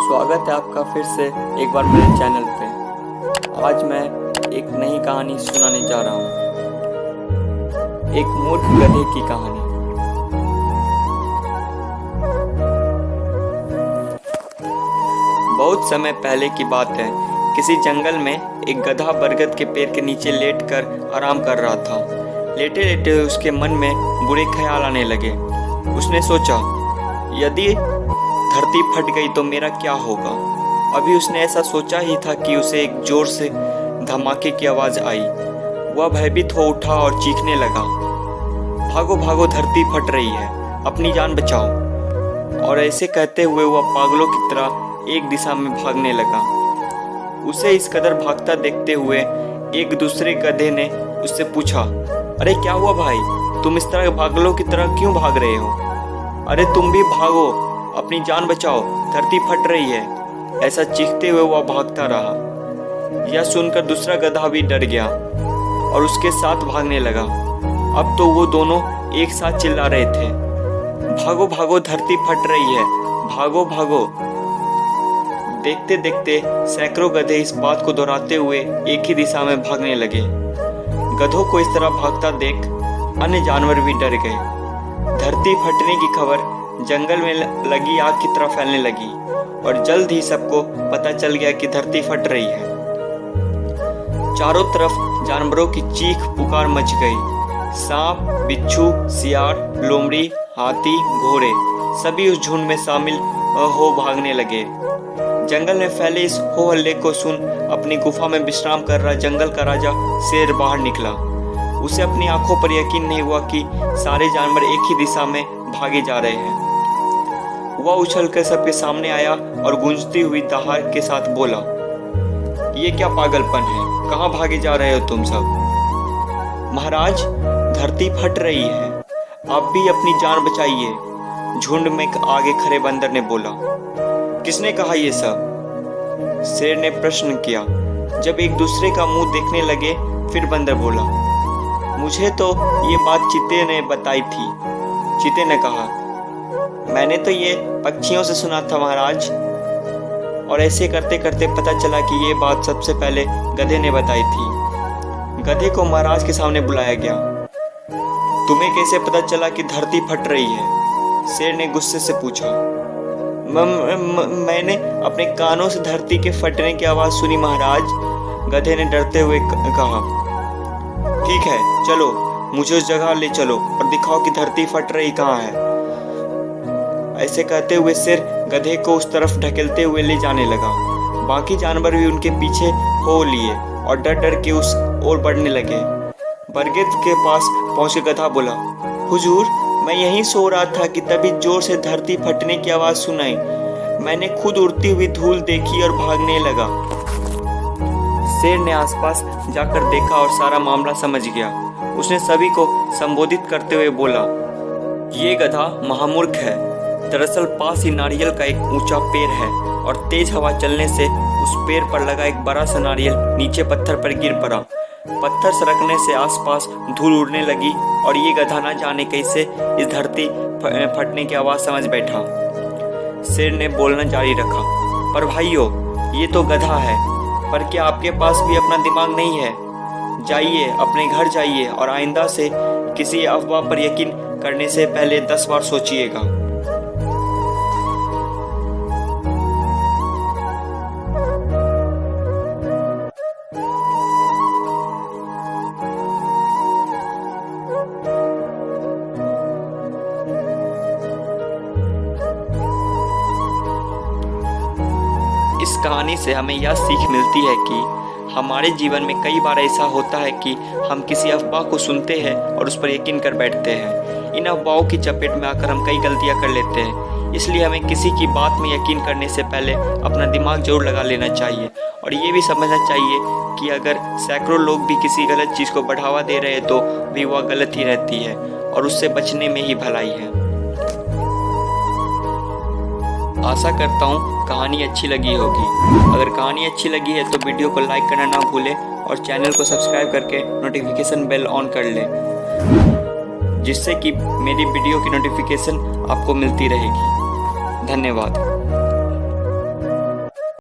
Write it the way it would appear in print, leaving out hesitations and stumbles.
स्वागत है आपका फिर से एक बार मेरे चैनल पे। आज मैं एक नई कहानी सुनाने जा रहा हूँ, एक मूर्ख गधे की कहानी। बहुत समय पहले की बात है। किसी जंगल में एक गधा बरगद के पेड़ के नीचे लेटकर आराम कर रहा था। लेटे लेटे उसके मन में बुरे ख्याल आने लगे। उसने सोचा, यदि धरती फट गई तो मेरा क्या होगा। अभी उसने ऐसा सोचा ही था कि उसे एक जोर से धमाके की आवाज़ आई। वह भयभीत हो उठा और चीखने लगा, भागो भागो, धरती फट रही है, अपनी जान बचाओ। और ऐसे कहते हुए वह पागलों की तरह एक दिशा में भागने लगा। उसे इस कदर भागता देखते हुए एक दूसरे गधे ने उससे पूछा, अरे क्या हुआ भाई, तुम इस तरह पागलों की तरह क्यों भाग रहे हो? अरे तुम भी भागो, अपनी जान बचाओ, धरती फट रही है। ऐसा चीखते हुए वह भागता रहा। यह सुनकर दूसरा गधा भी डर गया और उसके साथ भागने लगा। अब तो वो दोनों एक साथ चिल्ला रहे थे, भागो भागो, धरती फट रही है, भागो भागो। देखते देखते सैकड़ों गधे इस बात को दोहराते हुए एक ही दिशा में भागने लगे। गधों को इस तरह भागता देख अन्य जानवर भी डर गए। धरती फटने की खबर जंगल में लगी आग की तरह फैलने लगी और जल्द ही सबको पता चल गया कि धरती फट रही है। चारों तरफ जानवरों की चीख पुकार मच गई। सांप, बिच्छू, सियार, लोमड़ी, हाथी, घोड़े सभी उस झुंड में शामिल हो भागने लगे। जंगल में फैले इस हो हल्ले को सुन अपनी गुफा में विश्राम कर रहा जंगल का राजा शेर बाहर निकला। उसे अपनी आंखों पर यकीन नहीं हुआ कि सारे जानवर एक ही दिशा में भागे जा रहे हैं। वह उछलकर सबके सामने आया और गूंजती हुई दहाड़ के साथ बोला, ये क्या पागलपन है, कहाँ भागे जा रहे हो तुम सब? महाराज, धरती फट रही है, आप भी अपनी जान बचाइए, झुंड में आगे खड़े बंदर ने बोला। किसने कहा ये सब? शेर ने प्रश्न किया। जब एक दूसरे का मुंह देखने लगे फिर बंदर बोला, मुझे तो ये बात चीते ने बताई थी। चीते ने कहा, मैंने तो ये पक्षियों से सुना था महाराज। और ऐसे करते करते पता चला कि ये बात सबसे पहले गधे ने बताई थी। गधे को महाराज के सामने बुलाया गया। तुम्हें कैसे पता चला कि धरती फट रही है? शेर ने गुस्से से पूछा। मैंने अपने कानों से धरती के फटने की आवाज़ सुनी महाराज, गधे ने डरते हुए कहा। ठीक है, चलो मुझे उस जगह ले चलो और दिखाओ कि धरती फट रही कहाँ है। ऐसे कहते हुए शेर गधे को उस तरफ ढकेलते हुए ले जाने लगा। बाकी जानवर भी उनके पीछे हो लिए और डर डर के उस ओर बढ़ने लगे। बरगद के पास पहुंच गधा बोला, हुजूर, मैं यहीं सो रहा था कि तभी जोर से धरती फटने की आवाज़ सुनाई। मैंने खुद उड़ती हुई धूल देखी और भागने लगा। शेर ने आसपास जाकर देखा और सारा मामला समझ गया। उसने सभी को संबोधित करते हुए बोला, ये गधा महामूर्ख है। दरअसल पास ही नारियल का एक ऊंचा पेड़ है और तेज हवा चलने से उस पेड़ पर लगा एक बड़ा सा नारियल नीचे पत्थर पर गिर पड़ा। पत्थर सरकने से आसपास धूल उड़ने लगी और ये गधा न जाने कैसे इस धरती फटने की आवाज़ समझ बैठा। शेर ने बोलना जारी रखा, पर भाइयों, ये तो गधा है, पर क्या आपके पास भी अपना दिमाग नहीं है? जाइए, अपने घर जाइए और आइंदा से किसी अफवाह पर यकीन करने से पहले 10 बार सोचिएगा। इस कहानी से हमें यह सीख मिलती है कि हमारे जीवन में कई बार ऐसा होता है कि हम किसी अफवाह को सुनते हैं और उस पर यकीन कर बैठते हैं। इन अफवाहों की चपेट में आकर हम कई गलतियां कर लेते हैं। इसलिए हमें किसी की बात में यकीन करने से पहले अपना दिमाग जरूर लगा लेना चाहिए और ये भी समझना चाहिए कि अगर सैकड़ों लोग भी किसी गलत चीज़ को बढ़ावा दे रहे हैं तो भी वह गलत ही रहती है और उससे बचने में ही भलाई है। आशा करता हूँ कहानी अच्छी लगी होगी। अगर कहानी अच्छी लगी है तो वीडियो को लाइक करना ना भूलें और चैनल को सब्सक्राइब करके नोटिफिकेशन बेल ऑन कर लें, जिससे कि मेरी वीडियो की नोटिफिकेशन आपको मिलती रहेगी। धन्यवाद।